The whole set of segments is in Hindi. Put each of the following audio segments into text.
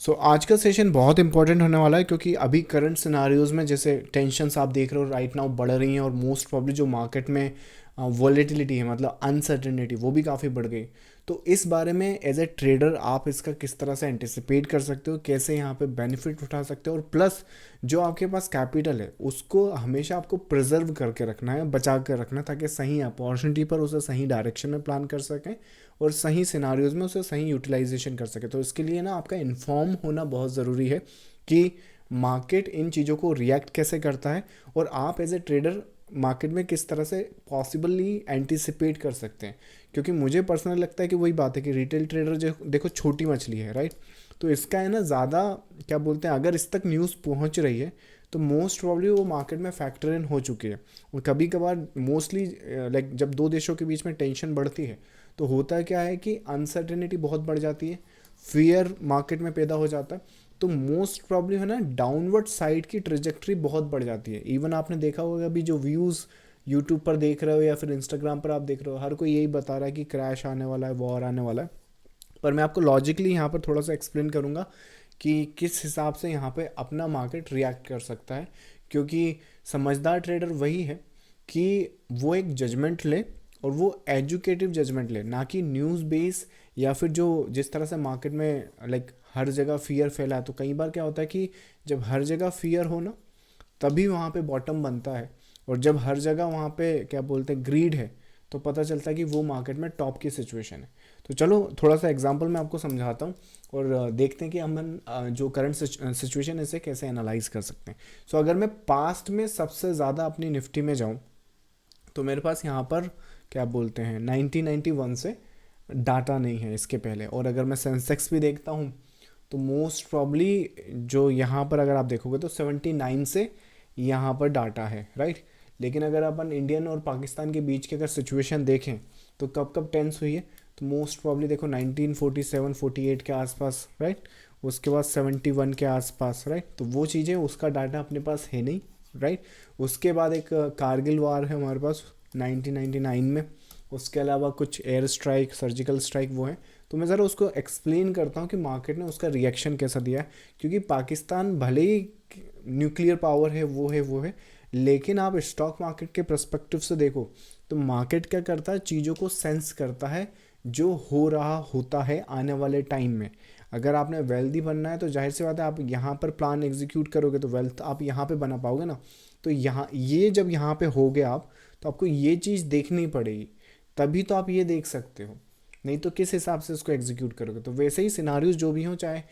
आज का सेशन बहुत इंपॉर्टेंट होने वाला है क्योंकि अभी करंट सिनारियोज में जैसे टेंशन्स आप देख रहे हो राइट नाउ बढ़ रही हैं और मोस्ट प्रॉब्ली जो मार्केट में वॉलेटिलिटी है मतलब अनसर्टेनिटी वो भी काफ़ी बढ़ गई। तो इस बारे में एज ए ट्रेडर आप इसका किस तरह से एंटिसिपेट कर सकते हो, कैसे यहाँ पे बेनिफिट उठा सकते हो, और प्लस जो आपके पास कैपिटल है उसको हमेशा आपको प्रिजर्व करके रखना है, बचा कर रखना है, ताकि सही अपॉर्चुनिटी पर उसे सही डायरेक्शन में प्लान कर सकें और सही सिनारियोज में उसे सही यूटिलाइजेशन कर सके। तो इसके लिए ना आपका इन्फॉर्म होना बहुत ज़रूरी है कि मार्केट इन चीज़ों को रिएक्ट कैसे करता है और आप एज ए ट्रेडर मार्केट में किस तरह से पॉसिबली एंटिसिपेट कर सकते हैं। क्योंकि मुझे पर्सनली लगता है कि वही बात है कि रिटेल ट्रेडर जो देखो छोटी मछली है राइट। तो इसका है ना ज़्यादा क्या बोलते हैं, अगर इस तक न्यूज़ पहुंच रही है तो मोस्ट प्रॉब्ली वो मार्केट में फैक्टर इन हो चुकी है। और कभी कभार मोस्टली लाइक जब दो देशों के बीच में टेंशन बढ़ती है तो होता क्या है कि अनसर्टेनिटी बहुत बढ़ जाती है, फियर मार्केट में पैदा हो जाता है। तो मोस्ट प्रॉब्लम है ना डाउनवर्ड साइड की ट्रेजेक्ट्री बहुत बढ़ जाती है। इवन आपने देखा होगा अभी जो व्यूज़ यूट्यूब पर देख रहे हो या फिर इंस्टाग्राम पर आप देख रहे हो, हर कोई यही बता रहा है कि क्रैश आने वाला है, वॉर आने वाला है। पर मैं आपको लॉजिकली यहाँ पर थोड़ा सा एक्सप्लेन करूँगा कि किस हिसाब से यहाँ पे अपना मार्केट रिएक्ट कर सकता है। क्योंकि समझदार ट्रेडर वही है कि वो एक जजमेंट ले और वो एजुकेटिव जजमेंट ले, ना कि न्यूज़ बेस या फिर जो जिस तरह से मार्केट में लाइक हर जगह फियर फैला है। तो कई बार क्या होता है कि जब हर जगह फियर हो ना तभी वहाँ पे बॉटम बनता है, और जब हर जगह वहाँ पे क्या बोलते हैं ग्रीड है तो पता चलता है कि वो मार्केट में टॉप की सिचुएशन है। तो चलो थोड़ा सा एग्जांपल मैं आपको समझाता हूँ और देखते हैं कि हम जो करंट सिचुएशन है इसे कैसे एनालाइज कर सकते हैं। अगर मैं पास्ट में सबसे ज़्यादा अपनी निफ्टी में जाऊँ तो मेरे पास यहाँ पर क्या बोलते हैं 1991 से डाटा नहीं है इसके पहले। और अगर मैं सेंसेक्स भी देखता हूँ तो मोस्ट प्रॉब्ली जो यहाँ पर अगर आप देखोगे तो 79 से यहाँ पर डाटा है राइट। लेकिन अगर अपन इंडियन और पाकिस्तान के बीच की अगर सिचुएशन देखें तो कब कब टेंस हुई है, तो मोस्ट प्रॉब्ली देखो 1947-48 के आसपास राइट, उसके बाद 71 के आसपास राइट। तो वो चीज़ें उसका डाटा अपने पास है नहीं राइट। उसके बाद एक कारगिल वार है हमारे पास 1999 में। उसके अलावा कुछ एयर स्ट्राइक, सर्जिकल स्ट्राइक वो है। तो मैं ज़रा उसको एक्सप्लेन करता हूँ कि मार्केट ने उसका रिएक्शन कैसा दिया है। क्योंकि पाकिस्तान भले ही न्यूक्लियर पावर है, वो है, लेकिन आप स्टॉक मार्केट के पर्सपेक्टिव से देखो तो मार्केट क्या करता है, चीज़ों को सेंस करता है जो हो रहा होता है आने वाले टाइम में। अगर आपने वेल्दी बनना है तो जाहिर सी बात है आप यहाँ पर प्लान एग्जीक्यूट करोगे तो वेल्थ आप यहाँ पे बना पाओगे ना। तो यहाँ ये जब यहाँ पे हो गए आप तो आपको ये चीज़ देखनी पड़ेगी, तभी तो आप ये देख सकते हो। नहीं तो किस हिसाब से इसको एग्जीक्यूट करोगे। तो वैसे ही सिनारियोज जो भी हो, चाहे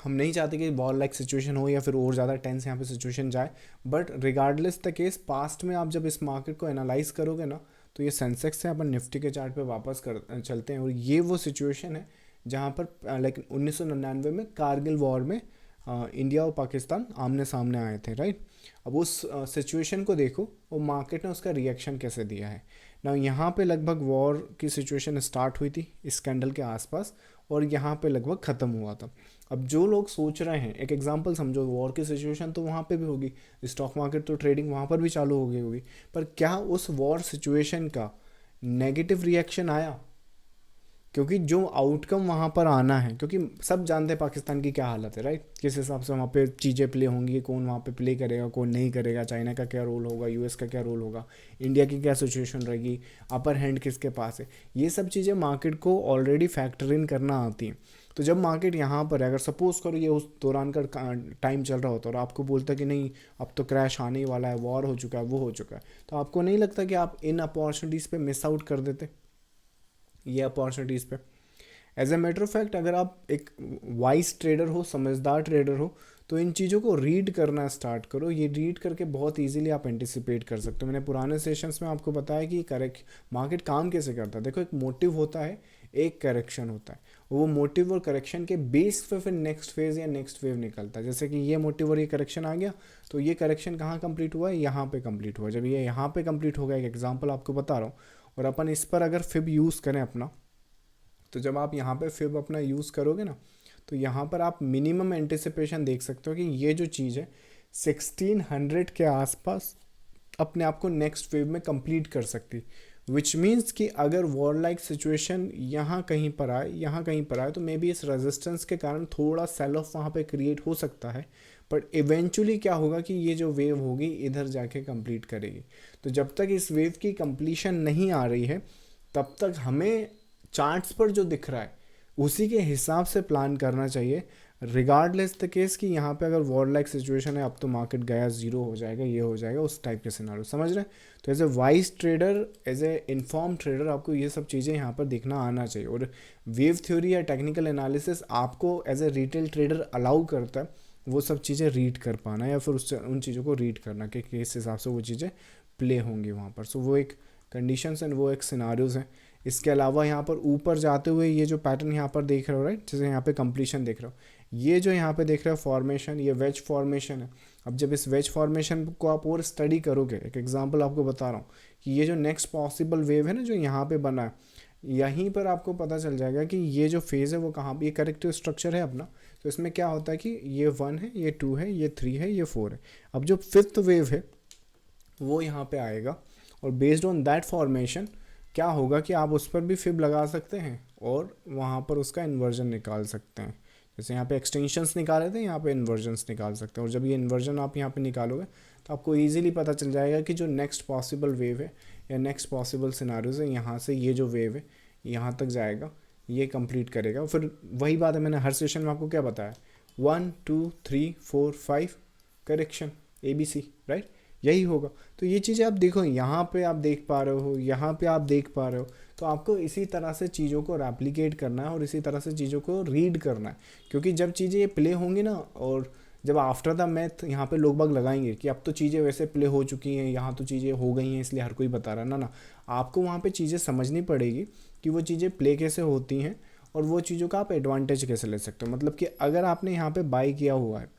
हम नहीं चाहते कि वॉर लाइक सिचुएशन हो या फिर और ज़्यादा टेंस यहाँ पे सिचुएशन जाए, but regardless the case past में आप जब इस मार्केट को एनालाइज करोगे ना तो ये सेंसेक्स से अपन निफ्टी के चार्ट पे वापस कर चलते हैं। और ये वो सिचुएशन है जहाँ पर लाइक 1999 में कारगिल वॉर में इंडिया और पाकिस्तान आमने सामने आए थे राइट। अब उस सिचुएशन को देखो और मार्केट ने उसका रिएक्शन कैसे दिया है ना। यहाँ पे लगभग वॉर की सिचुएशन स्टार्ट हुई थी इस कैंडल के आसपास और यहाँ पे लगभग ख़त्म हुआ था। अब जो लोग सोच रहे हैं, एक एग्जांपल समझो, वॉर की सिचुएशन तो वहाँ पे भी होगी, स्टॉक मार्केट तो ट्रेडिंग वहाँ पर भी चालू हो गई होगी, पर क्या उस वॉर सिचुएशन का नेगेटिव रिएक्शन आया? क्योंकि जो आउटकम वहाँ पर आना है, क्योंकि सब जानते हैं पाकिस्तान की क्या हालत है राइट, किस हिसाब से वहाँ पे चीज़ें प्ले होंगी, कौन वहाँ पे प्ले करेगा कौन नहीं करेगा, चाइना का क्या रोल होगा, यूएस का क्या रोल होगा, इंडिया की क्या सिचुएशन रहेगी, अपर हैंड किसके पास है। ये सब चीज़ें मार्केट को ऑलरेडी फैक्टर इन करना आती हैं। तो जब मार्केट यहाँ पर है, अगर सपोज करो ये उस दौरान का टाइम चल रहा होता है और आपको बोलता है कि नहीं अब तो क्रैश आने ही वाला है, वॉर हो चुका है, वो हो चुका है, तो आपको नहीं लगता कि आप इन अपॉर्चुनिटीज़ पे मिस आउट कर देते ये अपॉर्चुनिटीज़ पे? As a matter of fact अगर आप एक वाइज ट्रेडर हो, समझदार ट्रेडर हो, तो इन चीज़ों को रीड करना स्टार्ट करो। ये रीड करके बहुत इजीली आप एंटिसिपेट कर सकते हो। मैंने पुराने सेशंस में आपको बताया कि करेक्ट मार्केट काम कैसे करता है। देखो एक मोटिव होता है, एक करेक्शन होता है, वो मोटिव और करेक्शन के बेस पे फिर नेक्स्ट फेज या नेक्स्ट वेव निकलता है। जैसे कि ये मोटिव और ये करेक्शन आ गया तो ये करेक्शन कहाँ कंप्लीट हुआ है, यहाँ पे कंप्लीट हुआ। जब ये यहाँ पे कंप्लीट हो गया, एक एग्जांपल आपको बता रहा हूँ, और अपन इस पर अगर फिब यूज़ करें अपना, तो जब आप यहाँ पे फिब अपना यूज़ करोगे ना तो यहाँ पर आप मिनिमम एंटिसिपेशन देख सकते हो कि ये जो चीज़ है 1600 के आसपास अपने आप को नेक्स्ट वेव में कंप्लीट कर सकती। विच मीन्स कि अगर वॉर लाइक सिचुएशन यहाँ कहीं पर आए, यहाँ कहीं पर आए, तो मे बी इस रेजिस्टेंस के कारण थोड़ा सेल ऑफ वहाँ पे क्रिएट हो सकता है, बट इवेंचुअली क्या होगा कि ये जो वेव होगी इधर जाके कंप्लीट करेगी। तो जब तक इस वेव की कंप्लीशन नहीं आ रही है तब तक हमें चार्ट्स पर जो दिख रहा है उसी के हिसाब से प्लान करना चाहिए, रिगार्डलेस द केस कि यहाँ पे अगर वॉर लाइक सिचुएशन है अब तो मार्केट गया, ज़ीरो हो जाएगा, ये हो जाएगा, उस टाइप के सिनारियो, समझ रहे हैं। तो as a wise trader, as a inform trader आपको ये सब चीज़ें यहाँ पर देखना आना चाहिए। और वेव थ्योरी या टेक्निकल एनालिसिस आपको as a retail trader allow करता है वो सब चीज़ें रीड कर पाना या फिर उससे उन चीज़ों को रीड करना कि किस हिसाब से वो चीज़ें प्ले होंगी वहाँ पर। सो वो एक कंडीशंस एंड वो एक सिनारियोज़ हैं। इसके अलावा यहाँ पर ऊपर जाते हुए ये जो पैटर्न यहाँ पर देख रहे हो, राइट, जैसे यहाँ पे कंप्लीशन देख रहे हो, ये जो यहाँ पे देख रहे हो फॉर्मेशन, ये वेज फॉर्मेशन है। अब जब इस वेज फॉर्मेशन को आप और स्टडी करोगे, एक एग्जांपल आपको बता रहा हूँ कि ये जो नेक्स्ट पॉसिबल वेव है ना जो यहाँ पे बना है, यहीं पर आपको पता चल जाएगा कि ये जो फेज़ है वो कहाँ पे, ये करेक्टिव स्ट्रक्चर है अपना। तो इसमें क्या होता है कि ये 1 है, ये 2 है, ये 3 है, ये 4 है। अब जो 5th वेव है वो यहाँ पे आएगा और बेस्ड ऑन दैट फॉर्मेशन क्या होगा कि आप उस पर भी फिब लगा सकते हैं और वहाँ पर उसका इन्वर्जन निकाल सकते हैं। जैसे यहाँ पे एक्सटेंशंस निकाले थे, यहाँ पे इन्वर्जन्स निकाल सकते हैं। और जब ये इन्वर्जन आप यहाँ पे निकालोगे तो आपको इजीली पता चल जाएगा कि जो नेक्स्ट पॉसिबल वेव है या नेक्स्ट पॉसिबल सिनारियोज है, यहाँ से ये जो वेव है यहाँ तक जाएगा, ये कंप्लीट करेगा। फिर वही बात है, मैंने हर सेशन में आपको क्या बताया, 1 2 3 4 5 करेक्शन ABC, राइट, यही होगा। तो ये चीज़ें आप देखो, यहाँ पे आप देख पा रहे हो, यहाँ पे आप देख पा रहे हो, तो आपको इसी तरह से चीज़ों को रेप्लिकेट करना है और इसी तरह से चीज़ों को रीड करना है। क्योंकि जब चीज़ें ये प्ले होंगी ना, और जब आफ्टर द मैथ यहाँ पे लोग बाग लगाएंगे कि अब तो चीज़ें वैसे प्ले हो चुकी हैं, यहाँ तो चीज़ें हो गई हैं इसलिए हर कोई बता रहा है, ना, आपको वहाँ पे चीज़ें समझनी पड़ेगी कि वो चीज़ें प्ले कैसे होती हैं और वो चीज़ों का आप एडवांटेज कैसे ले सकते हो। मतलब कि अगर आपने यहाँ पे बाई किया हुआ है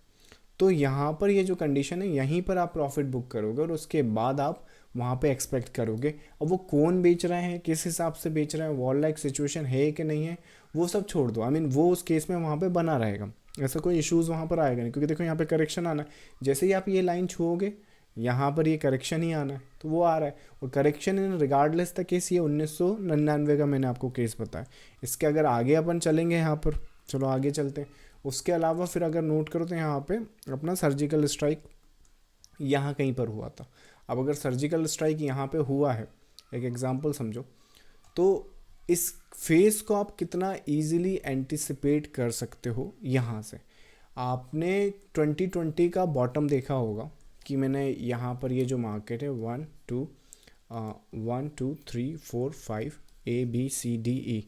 तो यहाँ पर ये जो कंडीशन है यहीं पर आप प्रॉफिट बुक करोगे और उसके बाद आप वहाँ पे एक्सपेक्ट करोगे। अब वो कौन बेच रहे हैं, किस हिसाब से बेच रहे हैं, वॉर लाइक सिचुएशन है कि नहीं है, वो सब छोड़ दो। वो उस केस में वहाँ पे बना रहेगा, ऐसा कोई इश्यूज़ वहाँ पर आएगा नहीं। क्योंकि देखो यहाँ पे करेक्शन आना है, जैसे ही आप ये लाइन छूओगे यहाँ पर ये करेक्शन ही आना है, तो वो आ रहा है। और correction in regardless the case, ये 1999 का मैंने आपको केस बताया। इसके अगर आगे अपन चलेंगे यहाँ पर, चलो आगे चलते हैं। उसके अलावा फिर अगर नोट करो तो यहाँ पे अपना सर्जिकल स्ट्राइक यहाँ कहीं पर हुआ था। अब अगर सर्जिकल स्ट्राइक यहाँ पे हुआ है, एक एग्जांपल समझो, तो इस फेस को आप कितना इजीली एंटिसिपेट कर सकते हो। यहाँ से आपने 2020 का बॉटम देखा होगा कि मैंने यहाँ पर ये जो मार्केट है 1 2 3 4 5 ABCDE,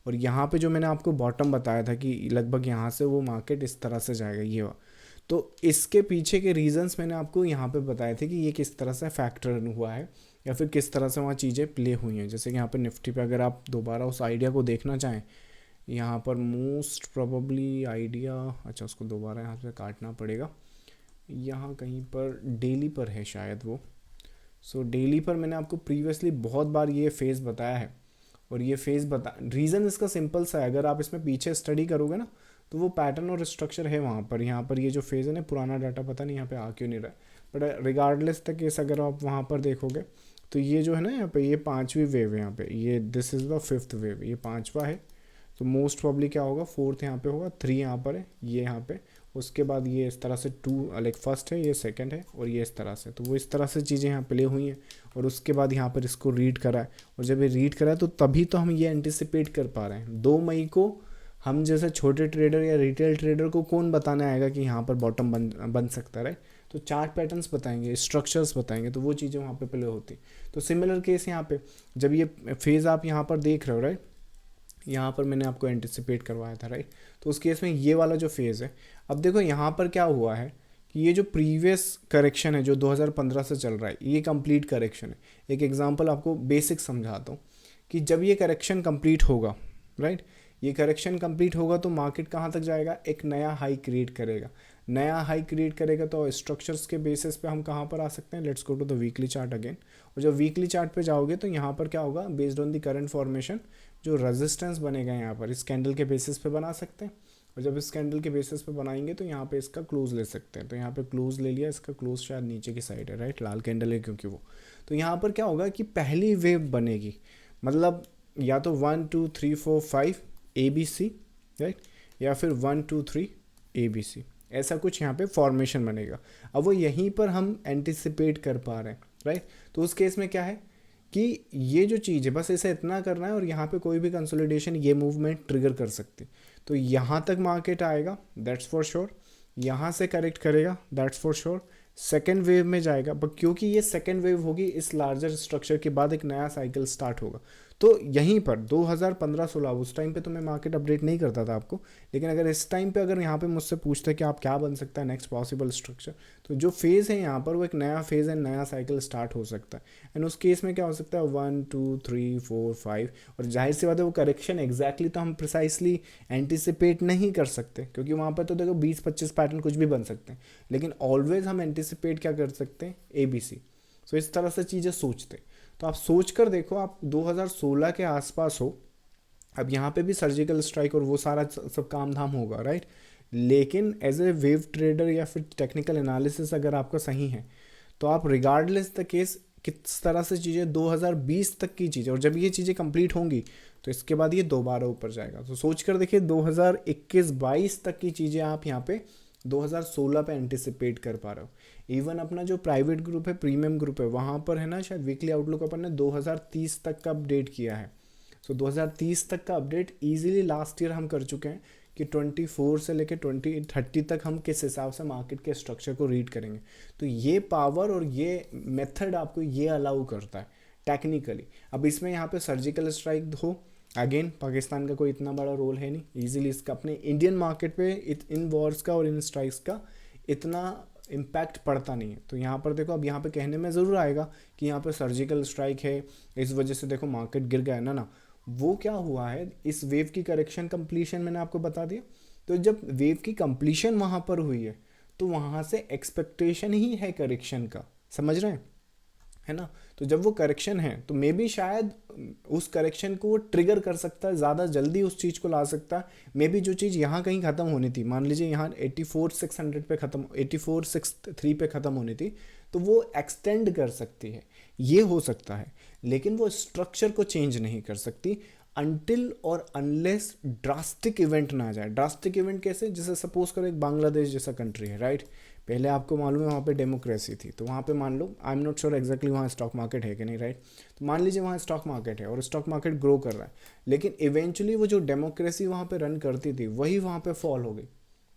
और यहाँ पे जो मैंने आपको बॉटम बताया था कि लगभग यहाँ से वो मार्केट इस तरह से जाएगा, ये हुआ। तो इसके पीछे के रीजंस मैंने आपको यहाँ पे बताए थे कि ये किस तरह से फैक्टर हुआ है या फिर किस तरह से वहाँ चीज़ें प्ले हुई हैं। जैसे कि यहाँ पे निफ्टी पे अगर आप दोबारा उस आइडिया को देखना चाहें, यहाँ पर मोस्ट प्रोबेबली आइडिया, अच्छा उसको दोबारा यहाँ से काटना पड़ेगा, यहाँ कहीं पर डेली पर है शायद वो। सो डेली पर मैंने आपको प्रीवियसली बहुत बार ये फेज़ बताया है और ये फेज़ रीज़न इसका सिंपल सा है। अगर आप इसमें पीछे स्टडी करोगे ना तो वो पैटर्न और स्ट्रक्चर है वहाँ पर। यहाँ पर ये जो फेज़ है ना, पुराना डाटा पता नहीं यहाँ पे आ क्यों नहीं रहा है, बट रिगार्डलेस द केस अगर आप वहाँ पर देखोगे तो ये जो है ना यहाँ पे, ये 5वीं वेव है यहाँ पे, ये this is the 5th wave, ये 5वां है। तो मोस्ट प्रॉब्ली क्या होगा, 4th यहाँ पे होगा, 3 यहाँ पर है, ये यहाँ पे, उसके बाद ये इस तरह से 2 लाइक फर्स्ट है, ये सेकंड है और ये इस तरह से। तो वो इस तरह से चीज़ें यहाँ प्ले हुई हैं और उसके बाद यहाँ पर इसको रीड करा है। और जब ये रीड करा है तो तभी तो हम ये एंटिसिपेट कर पा रहे हैं। 2 मई को हम जैसे छोटे ट्रेडर या रिटेल ट्रेडर को कौन बताने आएगा कि यहाँ पर बॉटम बन सकता है, तो चार्ट पैटर्न्स बताएंगे, स्ट्रक्चर्स बताएंगे, तो वो चीज़ें वहाँ पे प्ले होती। तो सिमिलर केस यहाँ पे जब ये फेज़ आप यहाँ पर देख रहे हो, राइट, यहाँ पर मैंने आपको एंटिसिपेट करवाया था, राइट। तो उस केस में ये वाला जो फेज़ है, अब देखो यहाँ पर क्या हुआ है कि ये जो प्रीवियस करेक्शन है जो 2015 से चल रहा है, ये कंप्लीट करेक्शन है। एक एग्जांपल आपको बेसिक समझाता हूँ कि जब ये करेक्शन कंप्लीट होगा, राइट, ये करेक्शन कंप्लीट होगा तो मार्केट कहाँ तक जाएगा, एक नया हाई क्रिएट करेगा। नया हाई क्रिएट करेगा तो स्ट्रक्चर्स के बेसिस पे हम कहाँ पर आ सकते हैं, let's go to the weekly chart again. और जब वीकली चार्ट पे जाओगे तो यहाँ पर क्या होगा, based on the current formation जो रेजिस्टेंस बनेगा यहाँ पर इस कैंडल के बेसिस पे बना सकते हैं। और जब इस कैंडल के बेसिस पे बनाएंगे तो यहाँ पे इसका क्लोज ले सकते हैं। तो यहाँ पे क्लोज ले लिया, इसका क्लोज शायद नीचे की साइड है, राइट, लाल कैंडल है क्योंकि वो। तो यहाँ पर क्या होगा कि पहली वेव बनेगी, मतलब या तो 1 2 3 4 5 ABC, राइट, या फिर 1 2 3 ABC, ऐसा कुछ यहाँ पे फॉर्मेशन बनेगा। अब वो यहीं पर हम एंटिसिपेट कर पा रहे हैं, राइट। तो उस केस में क्या है कि ये जो चीज़ है बस इसे इतना करना है और यहाँ पे कोई भी कंसोलिडेशन ये मूवमेंट ट्रिगर कर सकती। तो यहाँ तक मार्केट आएगा, दैट्स फॉर श्योर। यहाँ से करेक्ट करेगा, that's for sure. Second wave में जाएगा, बट क्योंकि ये सेकेंड वेव होगी, इस लार्जर स्ट्रक्चर के बाद एक नया साइकिल स्टार्ट होगा। तो यहीं पर 2015-16 उस टाइम पे तो मैं मार्केट अपडेट नहीं करता था आपको, लेकिन अगर इस टाइम पे अगर यहाँ पे मुझसे पूछते कि आप क्या बन सकता है नेक्स्ट पॉसिबल स्ट्रक्चर, तो जो फेज़ है यहाँ पर वो एक नया फेज़ है, नया साइकिल स्टार्ट हो सकता है। एंड उस केस में क्या हो सकता है 1 2 3 4 5, और जाहिर सी बात है वो करेक्शन एग्जैक्टली तो हम प्रिसाइसली एंटिसिपेट नहीं कर सकते, क्योंकि वहाँ पर तो देखो 20-25 पैटर्न कुछ भी बन सकते हैं, लेकिन ऑलवेज हम एंटिसिपेट क्या कर सकते हैं, ABC। सो इस तरह से चीज़ें सोचते। तो आप सोच कर देखो, आप 2016 के आसपास हो, अब यहाँ पे भी सर्जिकल स्ट्राइक और वो सारा सब काम धाम होगा, राइट। लेकिन एज ए वेव ट्रेडर या फिर टेक्निकल एनालिसिस अगर आपका सही है, तो आप रिगार्डलेस द केस किस तरह से चीज़ें 2020 तक की चीज़ें, और जब ये चीज़ें कंप्लीट होंगी तो इसके बाद ये दोबारा ऊपर जाएगा। तो सोच कर देखिए 2021-22 तक की चीज़ें आप यहाँ पे 2016 पे एंटिसिपेट कर पा रहे हो। इवन अपना जो प्राइवेट ग्रुप है, प्रीमियम ग्रुप है, वहाँ पर है ना, शायद वीकली आउटलुक अपन ने 2030 तक का अपडेट किया है। सो 2030 तक का अपडेट इजीली लास्ट ईयर हम कर चुके हैं कि 24 से लेकर 2030 तक हम किस हिसाब से मार्केट के स्ट्रक्चर को रीड करेंगे। तो ये पावर और ये मेथड आपको ये अलाउ करता है टेक्निकली। अब इसमें यहाँ पे सर्जिकल स्ट्राइक हो, अगेन पाकिस्तान का कोई इतना बड़ा रोल है नहीं, इजीली इसका अपने इंडियन मार्केट पे इन वॉर्स का और इन स्ट्राइक्स का इतना इम्पैक्ट पड़ता नहीं है। तो यहाँ पर देखो, अब यहाँ पे कहने में ज़रूर आएगा कि यहाँ पे सर्जिकल स्ट्राइक है, इस वजह से देखो मार्केट गिर गया ना। वो क्या हुआ है, इस वेव की करेक्शन कंप्लीशन मैंने आपको बता दिया। तो जब वेव की कंप्लीशन वहाँ पर हुई है, तो वहाँ से एक्सपेक्टेशन ही है करेक्शन का, समझ रहे हैं, है ना। तो जब वो करेक्शन है तो मे बी शायद उस करेक्शन को ट्रिगर कर सकता है, ज़्यादा जल्दी उस चीज़ को ला सकता है। मे बी जो चीज़ यहाँ कहीं ख़त्म होनी थी, मान लीजिए यहाँ 84,600 पे ख़त्म, 84,603 पे ख़त्म होनी थी, तो वो एक्सटेंड कर सकती है, ये हो सकता है। लेकिन वो स्ट्रक्चर को चेंज नहीं कर सकती अनटिल और अनलेस ड्रास्टिक इवेंट ना आ जाए। ड्रास्टिक इवेंट कैसे, जैसे सपोज करो एक बांग्लादेश जैसा कंट्री है, राइट। पहले आपको मालूम है वहाँ पे डेमोक्रेसी थी, तो वहाँ पे मान लो, I am not sure exactly वहाँ स्टॉक मार्केट है कि नहीं, राइट। तो मान लीजिए वहाँ स्टॉक मार्केट है और स्टॉक मार्केट ग्रो कर रहा है, लेकिन इवेंचुअली वो जो डेमोक्रेसी वहाँ पे रन करती थी वही वहाँ पे फॉल हो गई,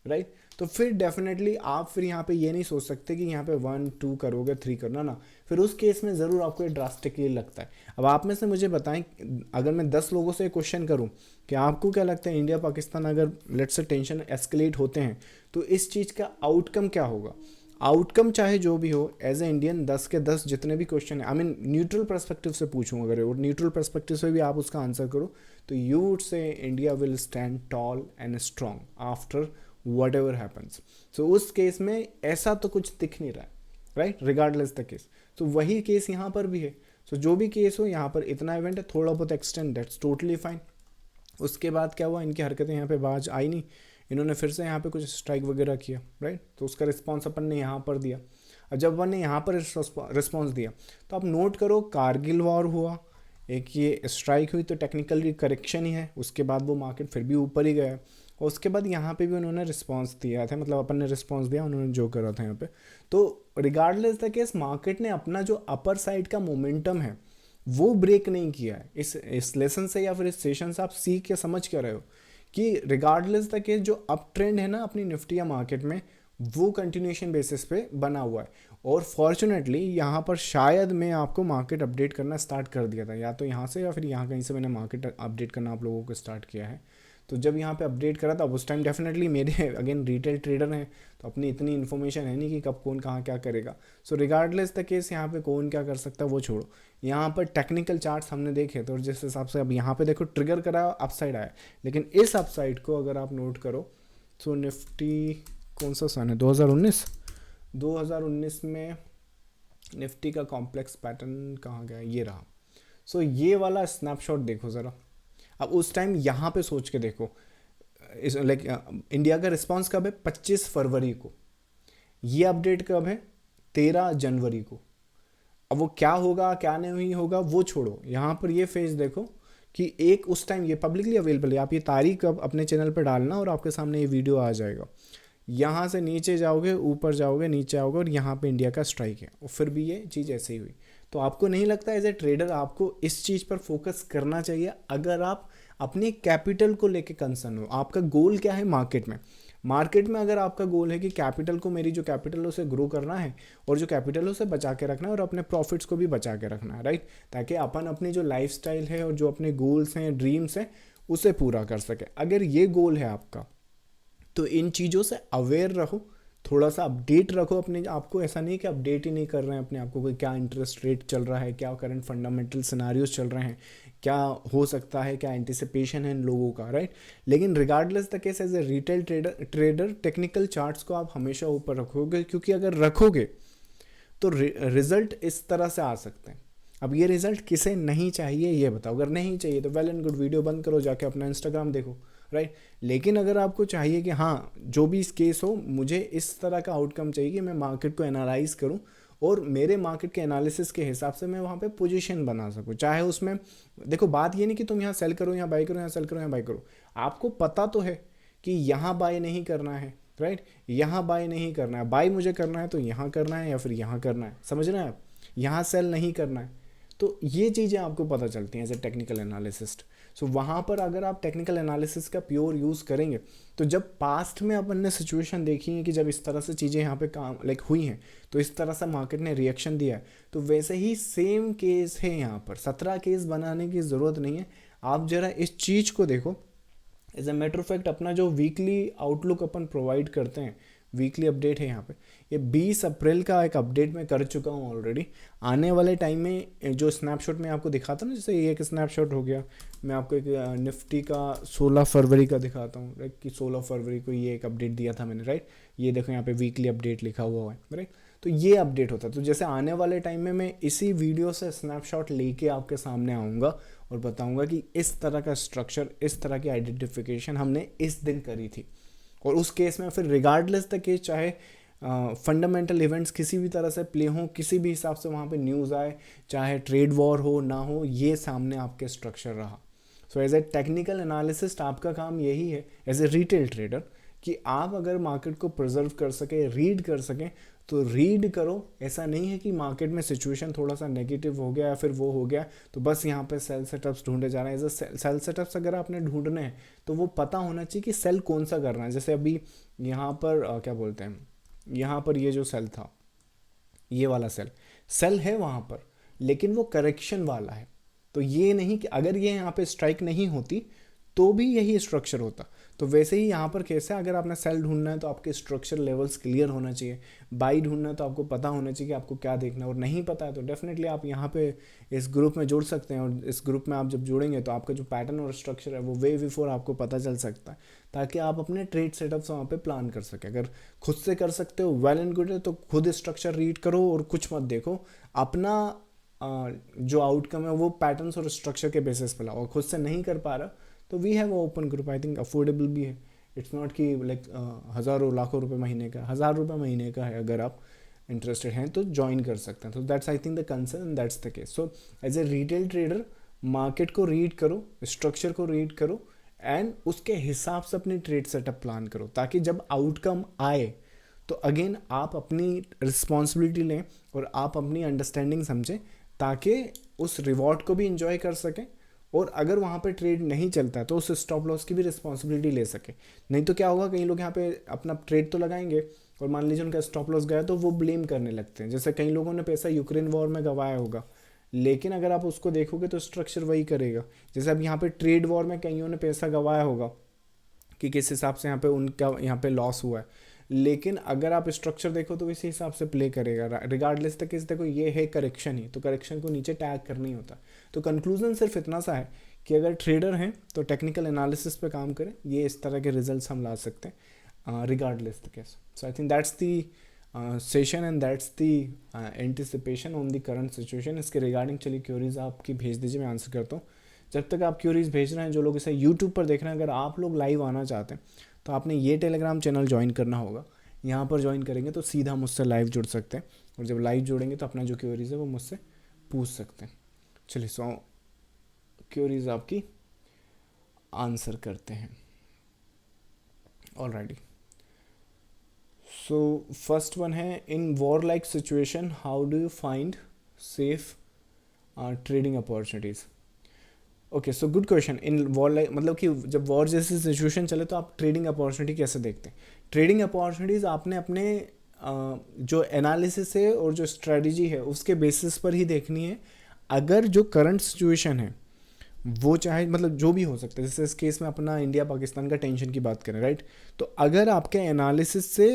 राइट। तो फिर डेफिनेटली आप फिर यहाँ पे ये नहीं सोच सकते कि यहाँ पे 1 2 करोगे, 3 करना ना, फिर उस केस में ज़रूर आपको ये ड्रास्टिकली लगता है। अब आप में से मुझे बताएं, अगर मैं 10 लोगों से क्वेश्चन करूँ कि आपको क्या लगता है, इंडिया पाकिस्तान अगर लेट्स से टेंशन एस्केलेट होते हैं तो इस चीज़ का आउटकम क्या होगा। आउटकम चाहे जो भी हो, एज ए इंडियन 10 के 10 जितने भी क्वेश्चन है, आई मीन न्यूट्रल पर्सपेक्टिव से पूछूं अगर, और न्यूट्रल पर्सपेक्टिव से भी आप उसका आंसर करो, तो you would say India will stand tall and strong after whatever happens. So उस केस में ऐसा तो कुछ दिख नहीं रहा है, राइट, रिगार्डलेस द केस। तो वही केस यहाँ पर भी है। सो जो भी केस हो, यहाँ पर इतना इवेंट है, थोड़ा बहुत एक्सटेंड, दैट्स टोटली फाइन। उसके बाद क्या हुआ, इनकी हरकतें यहाँ पे बाज आई नहीं, इन्होंने फिर से यहाँ पे कुछ स्ट्राइक वगैरह किया, राइट। तो उसका रिस्पॉन्स अपन ने यहाँ पर दिया। अब जब अपन ने यहाँ पर रिस्पॉन्स दिया, तो आप नोट करो कारगिल वॉर हुआ, एक ये स्ट्राइक हुई, तो टेक्निकली करेक्शन ही है, उसके बाद वो मार्केट फिर भी ऊपर ही गया, और उसके बाद यहाँ पे भी उन्होंने रिस्पॉन्स दिया था, मतलब अपन ने रिस्पॉन्स दिया, उन्होंने जो करा था यहाँ पे। तो रिगार्डलेस द केस मार्केट ने अपना जो अपर साइड का मोमेंटम है वो ब्रेक नहीं किया है। इस लेसन से या फिर इस सेशन से आप सीख के समझ क्या रहे हो कि रिगार्डलेस द केस जो अप ट्रेंड है ना अपनी निफ्टी या मार्केट में, वो कंटिन्यूएशन बेसिस पे बना हुआ है। और फॉर्चुनेटली यहाँ पर शायद मैं आपको मार्केट अपडेट करना स्टार्ट कर दिया था, या तो यहाँ से या फिर यहाँ कहीं से मैंने मार्केट अपडेट करना आप लोगों को स्टार्ट किया है। तो जब यहाँ पे अपडेट करा था उस टाइम डेफिनेटली मेरे अगेन रिटेल ट्रेडर हैं, तो अपनी इतनी इन्फॉर्मेशन है नहीं कि कब कौन कहाँ क्या करेगा। सो रिगार्डलेस द केस यहाँ पे कौन क्या कर सकता है वो छोड़ो, यहाँ पर टेक्निकल चार्ट्स हमने देखे तो जिस हिसाब से अब यहाँ पे देखो ट्रिगर करा, अपसाइड आया, लेकिन इस अपसाइड को अगर आप नोट करो तो निफ्टी कौन सा सन है 2019 में निफ्टी का कॉम्प्लेक्स पैटर्न कहाँ गया, ये रहा। सो ये वाला स्नैपशॉट देखो ज़रा। अब उस टाइम यहाँ पे सोच के देखो, लाइक इंडिया का रिस्पांस कब है, 25 फरवरी को। ये अपडेट कब है, 13 जनवरी को। अब वो क्या होगा क्या नहीं होगा वो छोड़ो, यहाँ पर ये फेज देखो कि एक उस टाइम ये पब्लिकली अवेलेबल है, आप ये तारीख अब अपने चैनल पर डालना और आपके सामने ये वीडियो आ जाएगा। यहाँ से नीचे जाओगे, ऊपर जाओगे, नीचे आओगे और यहाँ पे इंडिया का स्ट्राइक है, और फिर भी ये चीज़ ऐसे ही हुई। तो आपको नहीं लगता एज ए ट्रेडर आपको इस चीज़ पर फोकस करना चाहिए अगर आप अपनी कैपिटल को लेके कंसर्न हो? आपका गोल क्या है मार्केट में? मार्केट में अगर आपका गोल है कि कैपिटल को, मेरी जो कैपिटल है उसे ग्रो करना है और जो कैपिटल है उसे बचा के रखना है और अपने प्रॉफिट्स को भी बचा के रखना है, राइट, ताकि अपन अपनी जो लाइफस्टाइल है और जो अपने गोल्स हैं, ड्रीम्स हैं, उसे पूरा कर सके। अगर ये गोल है आपका तो इन चीज़ों से अवेयर रहो, थोड़ा सा अपडेट रखो अपने आप को। ऐसा नहीं कि अपडेट ही नहीं कर रहे हैं अपने आप को, कोई क्या इंटरेस्ट रेट चल रहा है, क्या करंट फंडामेंटल सिनारियोज चल रहे हैं, क्या हो सकता है, क्या एंटिसिपेशन है इन लोगों का, राइट। लेकिन regardless the case as a retail trader technical charts को आप हमेशा ऊपर रखोगे, क्योंकि अगर रखोगे तो रिजल्ट इस तरह से आ सकते हैं। अब ये रिजल्ट किसे नहीं चाहिए ये बताओ? अगर नहीं चाहिए तो वेल एंड गुड, वीडियो बंद करो, जाके अपना इंस्टाग्राम देखो, राइट। लेकिन अगर आपको चाहिए कि हाँ जो भी इस केस हो, मुझे इस तरह का आउटकम चाहिए कि मैं मार्केट को एनालाइज करूं और मेरे मार्केट के एनालिसिस के हिसाब से मैं वहाँ पे पोजीशन बना सकूं, चाहे उसमें देखो बात ये नहीं कि तुम यहाँ सेल करो, यहाँ बाई करो, यहाँ सेल करो, यहाँ बाई करो। आपको पता तो है कि यहाँ बाय नहीं करना है, राइट, यहाँ बाय नहीं करना है, बाय मुझे करना है तो यहाँ करना है या फिर यहाँ करना है, समझ रहे हैं आप, यहाँ सेल नहीं करना है। तो ये चीज़ें आपको पता चलती हैं एज ए टेक्निकल एनालिसिस्ट। सो वहाँ पर अगर आप टेक्निकल एनालिसिस का प्योर यूज़ करेंगे तो जब पास्ट में अपन ने सिचुएशन देखी है कि जब इस तरह से चीज़ें यहाँ पे काम हुई हैं तो इस तरह से मार्केट ने रिएक्शन दिया है, तो वैसे ही सेम केस है यहाँ पर। 17 केस बनाने की ज़रूरत नहीं है, आप ज़रा इस चीज़ को देखो। As a matter of fact अपना जो वीकली आउटलुक अपन प्रोवाइड करते हैं, वीकली अपडेट है यहाँ पे, ये 20 अप्रैल का एक अपडेट मैं कर चुका हूँ ऑलरेडी। आने वाले टाइम में जो स्नैपशॉट में आपको दिखाता हूँ, जैसे ये एक स्नैपशॉट हो गया, मैं आपको एक निफ्टी का 16 फरवरी का दिखाता हूँ, राइट, कि 16 फरवरी को ये एक अपडेट दिया था मैंने, राइट। ये देखो यहाँ पे वीकली अपडेट लिखा हुआ है, राइट। तो ये अपडेट होता है। तो जैसे आने वाले टाइम में मैं इसी वीडियो से स्नैपशॉट लेके आपके सामने आऊँगा और बताऊँगा कि इस तरह का स्ट्रक्चर, इस तरह की आइडेंटिफिकेशन हमने इस दिन करी थी। और उस केस में फिर रिगार्डलेस द केस, चाहे फंडामेंटल इवेंट्स किसी भी तरह से प्ले हों, किसी भी हिसाब से वहाँ पे न्यूज़ आए, चाहे ट्रेड वॉर हो ना हो, ये सामने आपके स्ट्रक्चर रहा। So as a technical analyst आपका काम यही है एज ए रिटेल ट्रेडर कि आप अगर मार्केट को प्रिजर्व कर सके, रीड कर सकें तो रीड करो। ऐसा नहीं है कि मार्केट में सिचुएशन थोड़ा सा नेगेटिव हो गया या फिर वो हो गया तो बस यहाँ पे सेल सेटअप्स ढूंढे जा रहे हैं। एज ए सेल सेटअप्स अगर आपने ढूंढने हैं तो वो पता होना चाहिए कि सेल कौन सा करना है। जैसे अभी यहाँ पर क्या बोलते हैं, यहाँ पर ये जो सेल था, ये वाला सेल है वहाँ पर, लेकिन वो करेक्शन वाला है। तो ये नहीं कि अगर ये यहाँ पे स्ट्राइक नहीं होती तो भी यही स्ट्रक्चर होता। तो वैसे ही यहाँ पर कैसे, अगर आपने सेल ढूंढना है तो आपके स्ट्रक्चर लेवल्स क्लियर होना चाहिए, बाई ढूंढना है तो आपको पता होना चाहिए कि आपको क्या देखना है। और नहीं पता है तो डेफिनेटली आप यहाँ पे इस ग्रुप में जुड़ सकते हैं, और इस ग्रुप में आप जब जुड़ेंगे तो आपका जो पैटर्न और स्ट्रक्चर है वो वे बिफोर आपको पता चल सकता है, ताकि आप अपने ट्रेड सेटअप्स वहाँ पे प्लान कर सकें। अगर खुद से कर सकते हो वेल एंड गुड है, तो खुद स्ट्रक्चर रीड करो और कुछ मत देखो, अपना जो आउटकम है वो पैटर्न्स और स्ट्रक्चर के बेसिस पर लाओ। और खुद से नहीं कर पा रहा तो we have open group, I think affordable भी है। इट्स नॉट कि हज़ारों लाखों रुपए महीने का, 1000 रुपये महीने का है। अगर आप इंटरेस्टेड हैं तो ज्वाइन कर सकते हैं। तो that's I think the concern, that's the case. So as a retail trader market को रीड करो, स्ट्रक्चर को रीड करो एंड उसके हिसाब से अपनी ट्रेड सेटअप प्लान करो, ताकि जब आउटकम आए तो अगेन आप अपनी रिस्पॉन्सिबिलिटी लें और आप अपनी अंडरस्टैंडिंग समझें, ताकि उस रिवॉर्ड को भी इंजॉय कर सकें। और अगर वहाँ पे ट्रेड नहीं चलता है तो उस स्टॉप लॉस की भी रिस्पॉन्सिबिलिटी ले सके। नहीं तो क्या होगा, कई लोग यहाँ पे अपना ट्रेड तो लगाएंगे और मान लीजिए उनका स्टॉप लॉस गया तो वो ब्लेम करने लगते हैं। जैसे कई लोगों ने पैसा यूक्रेन वॉर में गंवाया होगा, लेकिन अगर आप उसको देखोगे तो स्ट्रक्चर वही करेगा। जैसे अब यहाँ पे ट्रेड वॉर में कईयों ने पैसा गंवाया होगा कि किस हिसाब से यहाँ पे उनका यहाँ पे लॉस हुआ है, लेकिन अगर आप स्ट्रक्चर देखो तो इसी हिसाब से प्ले करेगा रिगार्डलेस तक। इस देखो ये है करेक्शन ही, तो करेक्शन को नीचे टैग करना ही होता। तो कंक्लूजन सिर्फ इतना सा है कि अगर ट्रेडर हैं तो टेक्निकल एनालिसिस पे काम करें, ये इस तरह के रिजल्ट्स हम ला सकते हैं regardless the case. So I think that's the session and that's the anticipation on the current situation. इसके रिगार्डिंग चलिए क्यूरीज आपकी भेज दीजिए, मैं आंसर करता हूँ। जब तक आप क्यूरीज भेज रहे हैं, जो लोग इसे यूट्यूब पर देख रहे हैं, अगर आप लोग लाइव आना चाहते हैं तो आपने ये टेलीग्राम चैनल ज्वाइन करना होगा। यहाँ पर ज्वाइन करेंगे तो सीधा मुझसे लाइव जुड़ सकते हैं, और जब लाइव जुड़ेंगे तो अपना जो क्वेरीज है वो मुझसे पूछ सकते हैं। चलिए 100 क्वेरीज आपकी आंसर करते हैं। ऑलराइटी, सो फर्स्ट वन है, in war like situation how do you find safe trading opportunities. Okay, so good question. In war like मतलब कि जब वॉर जैसी सिचुएशन चले तो आप ट्रेडिंग अपॉर्चुनिटी कैसे देखते हैं? ट्रेडिंग अपॉर्चुनिटीज़ आपने अपने जो एनालिसिस है और जो स्ट्रेटजी है उसके बेसिस पर ही देखनी है। अगर जो करंट सिचुएशन है वो चाहे मतलब जो भी हो सकता है, जैसे इस केस में अपना इंडिया पाकिस्तान का टेंशन की बात करें, राइट, तो अगर आपके एनालिसिस से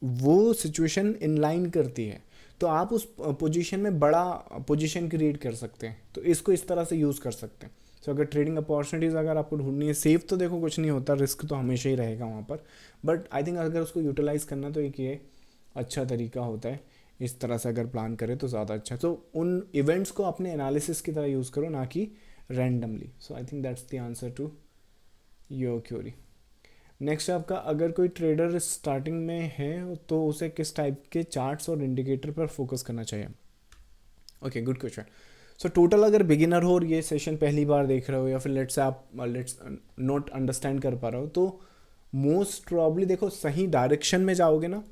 वो सिचुएशन इन लाइन करती है तो आप उस पोजीशन में बड़ा पोजीशन क्रिएट कर सकते हैं। तो इसको इस तरह से यूज़ कर सकते हैं। सो अगर ट्रेडिंग अपॉर्चुनिटीज़ अगर आपको ढूंढनी है, सेफ तो देखो कुछ नहीं होता, रिस्क तो हमेशा ही रहेगा वहाँ पर, बट आई थिंक अगर उसको यूटिलाइज़ करना तो एक ये अच्छा तरीका होता है। इस तरह से अगर प्लान करें तो ज़्यादा अच्छा है। तो उन इवेंट्स को अपने एनालिसिस की तरह यूज़ करो, ना कि randomly. So I think that's the answer to your query. Next है आपका, अगर कोई ट्रेडर स्टार्टिंग में है तो उसे किस टाइप के चार्ट्स और इंडिकेटर पर फोकस करना चाहिए? Okay, good question. So total अगर बिगिनर हो और ये सेशन पहली बार देख रहे हो, या फिर लेट्स नोट अंडरस्टैंड कर पा रहे हो, तो मोस्ट प्रॉब्ली देखो सही डायरेक्शन में जाओगे ना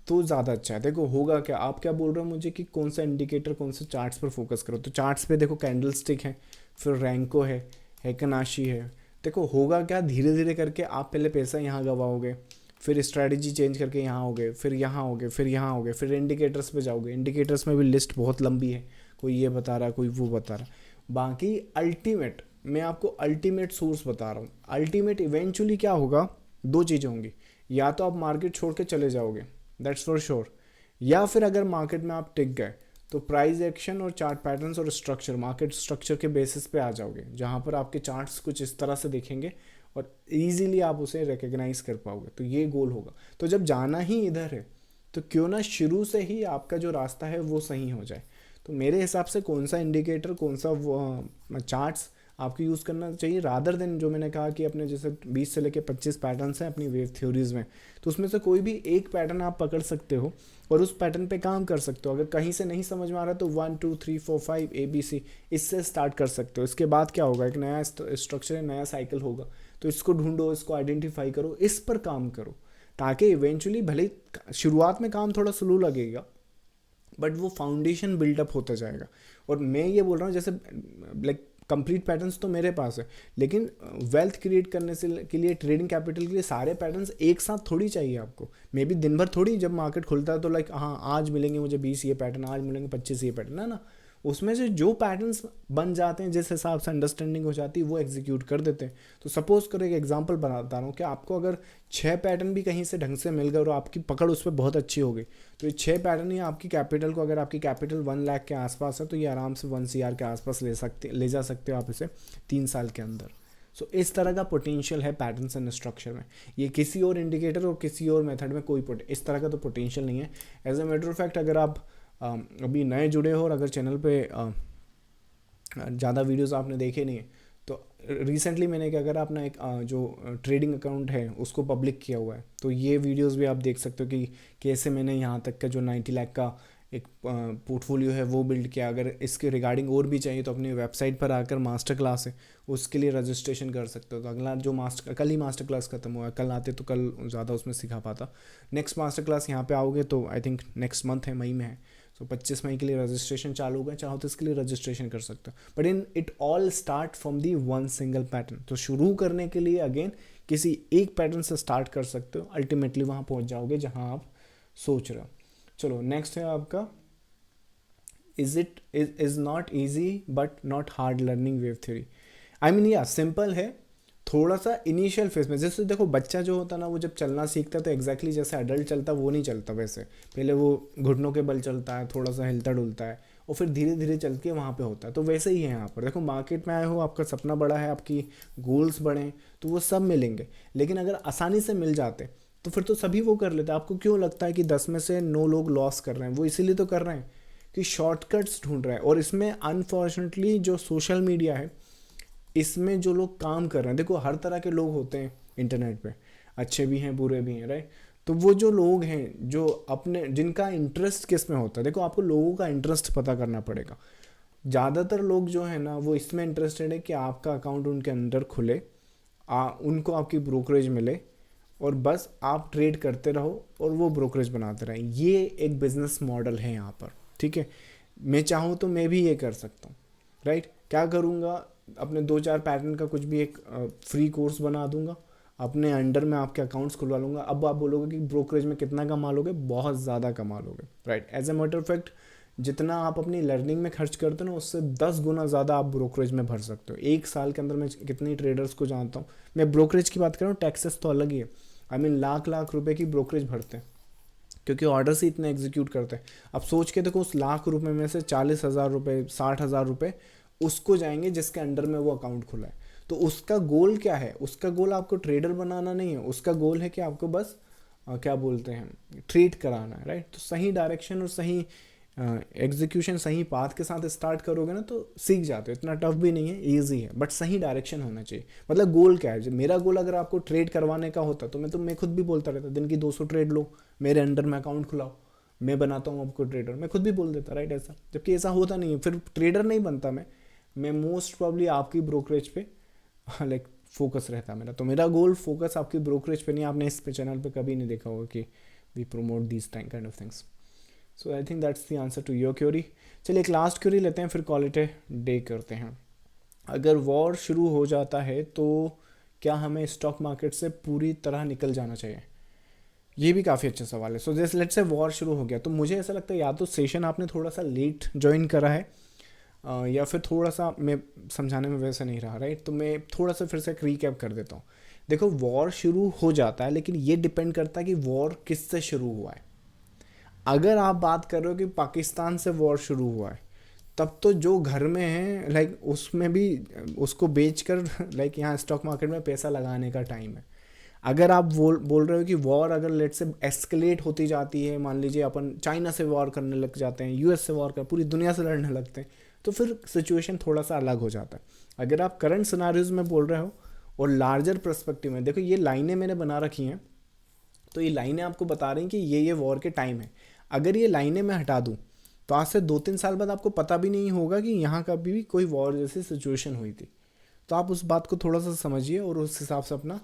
तो ज़्यादा अच्छा है। देखो होगा क्या, आप क्या बोल रहे हो मुझे कि कौन सा इंडिकेटर कौन से चार्ट्स पर फोकस करो, तो चार्ट्स पे देखो कैंडल स्टिक है, फिर रैंको है, हेकनाशी है। देखो होगा क्या, धीरे धीरे करके आप पहले पैसा यहाँ गवाओगे, फिर स्ट्रैटेजी चेंज करके यहाँ होगे, फिर यहाँ होगे, फिर यहाँ होगे, फिर इंडिकेटर्स पे जाओगे। इंडिकेटर्स में भी लिस्ट बहुत लंबी है, कोई ये बता रहा, कोई वो बता रहा। बाकी अल्टीमेट, मैं आपको अल्टीमेट सोर्स बता रहा हूँ। अल्टीमेट इवेंचुअली क्या होगा, दो चीज़ें होंगी, या तो आप मार्केट छोड़ के चले जाओगे, दैट्स फॉर श्योर, या फिर अगर मार्केट में आप टिक गए तो प्राइस एक्शन और चार्ट पैटर्न्स और स्ट्रक्चर, मार्केट स्ट्रक्चर के बेसिस पे आ जाओगे, जहाँ पर आपके चार्ट्स कुछ इस तरह से दिखेंगे और इजीली आप उसे रिकग्नाइज कर पाओगे। तो ये गोल होगा। तो जब जाना ही इधर है तो क्यों ना शुरू से ही आपका जो रास्ता है वो सही हो जाए। तो मेरे हिसाब से कौन सा इंडिकेटर, कौन सा चार्ट्स आपको यूज़ करना चाहिए, रादर देन जो मैंने कहा कि अपने जैसे 20 से लेकर 25 पैटर्न्स हैं अपनी वेव थ्योरीज में, तो उसमें से कोई भी एक पैटर्न आप पकड़ सकते हो और उस पैटर्न पे काम कर सकते हो। अगर कहीं से नहीं समझ में आ रहा तो 1 2 3 4 5 ABC इससे स्टार्ट कर सकते हो। इसके बाद क्या होगा, एक नया स्ट्रक्चर, नया साइकिल होगा, तो इसको ढूंढो, इसको आइडेंटिफाई करो, इस पर काम करो, ताकि इवेंचुअली भले शुरुआत में काम थोड़ा स्लो लगेगा बट वो फाउंडेशन बिल्डअप होता जाएगा। और मैं ये बोल रहा हूँ जैसे लाइक कंप्लीट पैटर्न्स तो मेरे पास है, लेकिन वेल्थ क्रिएट करने से के लिए, ट्रेडिंग कैपिटल के लिए सारे पैटर्न्स एक साथ थोड़ी चाहिए आपको। मे बी दिन भर थोड़ी, जब मार्केट खुलता है तो लाइक हाँ आज मिलेंगे मुझे 20 ये पैटर्न, आज मिलेंगे 25 ये पैटर्न, है ना। उसमें से जो पैटर्न्स बन जाते हैं, जिस हिसाब से अंडरस्टैंडिंग हो जाती है, वो एग्जीक्यूट कर देते हैं। तो सपोज करो, एक एग्जांपल बता रहा हूँ कि आपको अगर 6 पैटर्न भी कहीं से ढंग से मिल गए और आपकी पकड़ उस पर बहुत अच्छी हो गई, तो ये 6 पैटर्न ही आपकी कैपिटल को, अगर आपकी कैपिटल 1 लाख के आसपास है तो ये आराम से 1 CR के आसपास ले जा सकते हो आप इसे 3 साल के अंदर। सो इस तरह का पोटेंशियल है पैटर्न्स एंड स्ट्रक्चर में। ये किसी और इंडिकेटर और किसी और मेथड में कोई इस तरह का तो पोटेंशियल नहीं है। As a matter of fact, अगर आप अभी नए जुड़े हो और अगर चैनल पे ज़्यादा वीडियोस आपने देखे नहीं है, तो रिसेंटली मैंने क्या करा, अपना एक जो ट्रेडिंग अकाउंट है उसको पब्लिक किया हुआ है। तो ये वीडियोस भी आप देख सकते हो कि कैसे मैंने यहाँ तक का जो 90 लाख का एक पोर्टफोलियो है वो बिल्ड किया। अगर इसके रिगार्डिंग और भी चाहिए तो अपनी वेबसाइट पर आकर मास्टर क्लास है उसके लिए रजिस्ट्रेशन कर सकते हो। तो अगला जो कल ही मास्टर क्लास खत्म हुआ है, कल आते तो कल ज़्यादा उसमें सिखा पाता। नेक्स्ट मास्टर क्लास यहाँ पे आओगे तो आई थिंक नेक्स्ट मंथ है, मई में है। सो 25 मई के लिए रजिस्ट्रेशन चालू हो गया, चाहो तो इसके लिए रजिस्ट्रेशन कर सकते हो। But it all start from the one single pattern. तो शुरू करने के लिए अगेन किसी एक पैटर्न से स्टार्ट कर सकते हो, अल्टीमेटली वहाँ पहुँच जाओगे जहाँ आप सोच रहे हो। चलो नेक्स्ट है आपका, is not easy but not hard learning wave theory. I mean या सिंपल है थोड़ा सा इनिशियल फेज में। जैसे देखो बच्चा जो होता है ना, वो जब चलना सीखता है तो एग्जैक्टली जैसे अडल्ट चलता है वो नहीं चलता। वैसे पहले वो घुटनों के बल चलता है, थोड़ा सा हिलता डुलता है, और फिर धीरे धीरे चल के वहाँ पे होता है। तो वैसे ही है यहाँ पर। देखो मार्केट में आए हो, आपका सपना बड़ा है, आपकी गोल्स बड़े हैं, तो वो सब मिलेंगे। लेकिन अगर आसानी से मिल जाते तो फिर तो सभी वो कर लेते। आपको क्यों लगता है कि 10 में से 9 लोग लॉस कर रहे हैं? वो इसीलिए तो कर रहे हैं कि शॉर्टकट्स ढूंढ रहे हैं। और इसमें अनफॉर्चुनेटली जो सोशल मीडिया है, इसमें जो लोग काम कर रहे हैं, देखो हर तरह के लोग होते हैं इंटरनेट पे, अच्छे भी हैं बुरे भी हैं, राइट। तो वो जो लोग हैं जो अपने जिनका इंटरेस्ट किस में होता है, देखो आपको लोगों का इंटरेस्ट पता करना पड़ेगा। ज़्यादातर लोग जो है ना वो इसमें इंटरेस्टेड है कि आपका अकाउंट उनके अंदर खुले, उनको आपकी ब्रोकरेज मिले और बस आप ट्रेड करते रहो और वो ब्रोकरेज बनाते रहें। ये एक बिजनेस मॉडल है यहाँ पर, ठीक है। मैं चाहूँ तो मैं भी ये कर सकता हूँ, राइट। क्या करूँगा, अपने 2-4 पैटर्न का कुछ भी एक फ्री कोर्स बना दूंगा, अपने अंडर में आपके अकाउंट्स खुलवा लूँगा। अब आप बोलोगे कि ब्रोकरेज में कितना कमा लोगे, बहुत ज़्यादा कमा लोगे, right. As a matter of fact जितना आप अपनी लर्निंग में खर्च करते हो ना, उससे 10 गुना ज़्यादा आप ब्रोकरेज में भर सकते हो। एक साल के अंदर मैं कितनी ट्रेडर्स को जानता हूँ, मैं ब्रोकरेज की बात कर रहा हूँ, टैक्सेस तो अलग ही है। आई मीन लाख लाख रुपए की ब्रोकरेज भरते हैं क्योंकि ऑर्डर्स ही इतने एग्जीक्यूट करते हैं। अब सोच के देखो, उस लाख रुपए में से 40,000 रुपये, 60,000 रुपये उसको जाएंगे जिसके अंडर में वो अकाउंट खुला है। तो उसका गोल क्या है, उसका गोल आपको ट्रेडर बनाना नहीं है, उसका गोल है कि आपको बस क्या बोलते हैं, ट्रेड कराना है, राइट। तो सही डायरेक्शन और सही एग्जीक्यूशन, सही पाथ के साथ स्टार्ट करोगे ना तो सीख जाते हो। इतना टफ भी नहीं है, ईजी है, बट सही डायरेक्शन होना चाहिए। मतलब गोल क्या है, जब मेरा गोल अगर आपको ट्रेड करवाने का होता तो मैं खुद भी बोलता रहता दिन की 200 ट्रेड लो, मेरे अंडर में अकाउंट खुलाओ, मैं बनाता हूँ आपको ट्रेडर, मैं खुद भी बोल देता, राइट। ऐसा जबकि ऐसा होता नहीं है, फिर ट्रेडर नहीं बनता मैं मोस्ट प्रॉब्ली आपकी ब्रोकरेज पे लाइक फोकस रहता मेरा। तो मेरा गोल फोकस आपकी ब्रोकरेज पे नहीं। आपने इस पे चैनल पे कभी नहीं देखा होगा कि we promote these kind of things. So I think that's the answer to your query. चलिए एक लास्ट क्यूरी लेते हैं, फिर कॉल इट ए डे करते हैं। अगर वॉर शुरू हो जाता है तो क्या हमें स्टॉक मार्केट से पूरी तरह निकल जाना चाहिए? ये भी काफ़ी अच्छा सवाल है। सो जैसे लेट्स से वॉर शुरू हो गया, तो मुझे ऐसा लगता है या तो सेशन आपने थोड़ा सा लेट ज्वाइन करा है, या फिर थोड़ा सा मैं समझाने में वैसा नहीं रहा, राइट। तो मैं थोड़ा सा फिर से रिकैप कर देता हूँ। देखो, वॉर शुरू हो जाता है, लेकिन ये डिपेंड करता है कि वॉर किससे शुरू हुआ है। अगर आप बात कर रहे हो कि पाकिस्तान से वॉर शुरू हुआ है, तब तो जो घर में है लाइक उसमें भी उसको बेचकर लाइक यहाँ स्टॉक मार्केट में पैसा लगाने का टाइम है। अगर आप बोल रहे हो कि वॉर अगर लेट से एस्केलेट होती जाती है, मान लीजिए अपन चाइना से वॉर करने लग जाते हैं, यूएस से वॉर कर, पूरी दुनिया से लड़ने लगते हैं, तो फिर सिचुएशन थोड़ा सा अलग हो जाता है। अगर आप करंट सिनारियोज में बोल रहे हो और लार्जर पर्सपेक्टिव में, देखो ये लाइनें मैंने बना रखी हैं, तो ये लाइनें आपको बता रही हैं कि ये वॉर के टाइम है। अगर ये लाइनें मैं हटा दूँ तो आज से 2-3 साल बाद आपको पता भी नहीं होगा कि यहाँ कभी भी कोई वॉर जैसी सिचुएशन हुई थी। तो आप उस बात को थोड़ा सा समझिए और उस हिसाब से अपना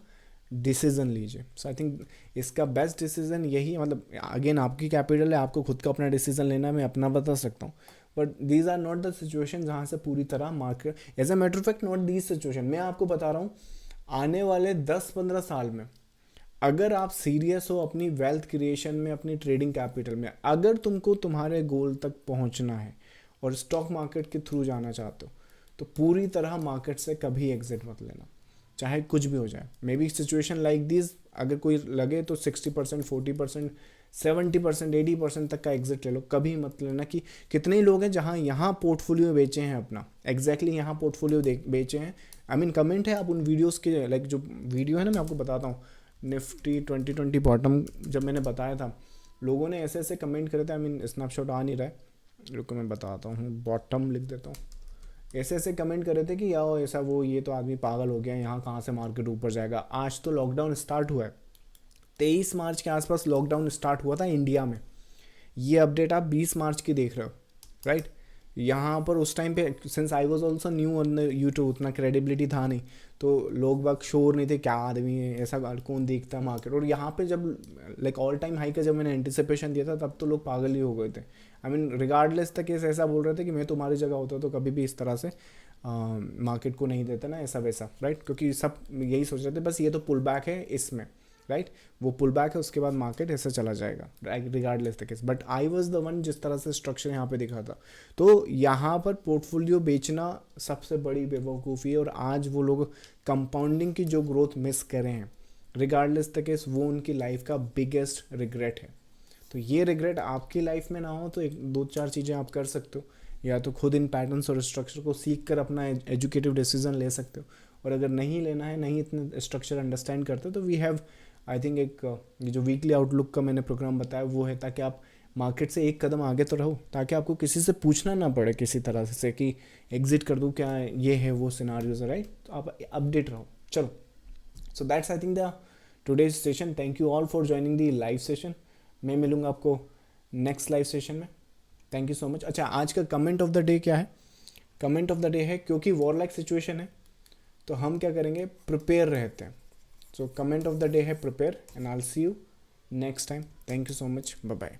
डिसीजन लीजिए। सो आई थिंक इसका बेस्ट डिसीजन यही है। मतलब अगेन आपकी कैपिटल है, आपको खुद का अपना डिसीजन लेना है, मैं अपना बता सकता हूँ, but these are not the situation जहाँ से पूरी तरह market, as a matter of fact not these situation. मैं आपको बता रहा हूँ आने वाले 10-15 साल में अगर आप सीरियस हो अपनी वेल्थ क्रिएशन में, अपनी ट्रेडिंग कैपिटल में, अगर तुमको तुम्हारे गोल तक पहुंचना है और स्टॉक मार्केट के थ्रू जाना चाहते हो, तो पूरी तरह मार्केट से कभी एग्जिट मत लेना, चाहे कुछ भी हो जाए। May be situation like this अगर कोई लगे तो 60%, 40%, 70%, 80% तक का एग्जिट ले लो। कभी मत लेना कि कितने ही लोग हैं जहाँ यहाँ पोर्टफोलियो बेचे हैं अपना, एग्जैक्टली यहाँ पोर्टफोलियो बेचे हैं। आई मीन कमेंट है आप उन वीडियोज़ के, लाइक जो वीडियो है ना मैं आपको बताता हूँ, निफ्टी 2020 बॉटम जब मैंने बताया था, लोगों ने ऐसे ऐसे कमेंट करे थे। आई मीन स्नैपशॉट आ नहीं रहा है, रुको मैं बताता हूँ, बॉटम लिख देता हूँ। ऐसे ऐसे कमेंट करे थे कि यार ऐसा वो, ये तो आदमी पागल हो गया, यहाँ कहाँ से मार्केट ऊपर जाएगा। आज तो लॉकडाउन स्टार्ट हुआ है, 23 मार्च के आसपास लॉकडाउन स्टार्ट हुआ था इंडिया में। ये अपडेट आप 20 मार्च की देख रहे हो, राइट। यहाँ पर उस टाइम पे since I was also new on YouTube, उतना क्रेडिबिलिटी था नहीं, तो लोग बाग श्योर नहीं थे क्या आदमी है, ऐसा कौन देखता है मार्केट। और यहाँ पे जब लाइक ऑल टाइम हाई का जब मैंने एंटिसिपेशन दिया था, तब तो लोग पागल ही हो गए थे। आई मीन रिगार्डलेस तक ऐसा बोल रहे थे कि मैं तुम्हारी जगह होता तो कभी भी इस तरह से मार्केट को नहीं देता ना, ऐसा वैसा, राइट। क्योंकि सब यही सोच रहे थे बस ये तो पुल बैक है इसमें, राइट। वो पुल बैक है, उसके बाद मार्केट ऐसे चला जाएगा regardless the case. But I was the one जिस तरह से स्ट्रक्चर यहाँ पे दिखा था, तो यहाँ पर पोर्टफोलियो बेचना सबसे बड़ी बेवकूफ़ी है। और आज वो लोग कंपाउंडिंग की जो ग्रोथ मिस करे हैं रिगार्डलेस द केस, वो उनकी लाइफ का बिगेस्ट रिग्रेट है। तो ये रिग्रेट आपकी लाइफ में ना हो तो 1-2-4 चीज़ें आप कर सकते हो, या तो खुद इन पैटर्न्स और स्ट्रक्चर को सीख कर अपना एजुकेटिव डिसीजन ले सकते हो। और अगर नहीं लेना है, नहीं इतने स्ट्रक्चर अंडरस्टैंड करते, तो वी हैव आई थिंक एक ये जो वीकली आउटलुक का मैंने प्रोग्राम बताया वो है, ताकि आप मार्केट से एक कदम आगे तो रहो, ताकि आपको किसी से पूछना ना पड़े किसी तरह से कि एग्जिट कर दूँ क्या, ये है वो सिनारियोज, राइट। तो आप अपडेट रहो। चलो, so that's I think the today's session. Thank you all for joining the live session. मैं मिलूंगा आपको नेक्स्ट लाइव सेशन में। Thank you so much. अच्छा, आज का कमेंट ऑफ द डे क्या है? कमेंट ऑफ द डे है, क्योंकि वॉर लाइक सिचुएशन है तो हम क्या करेंगे, प्रिपेयर रहते हैं। So comment of the day है prepare, and I will see you next time. Thank you so much, bye bye.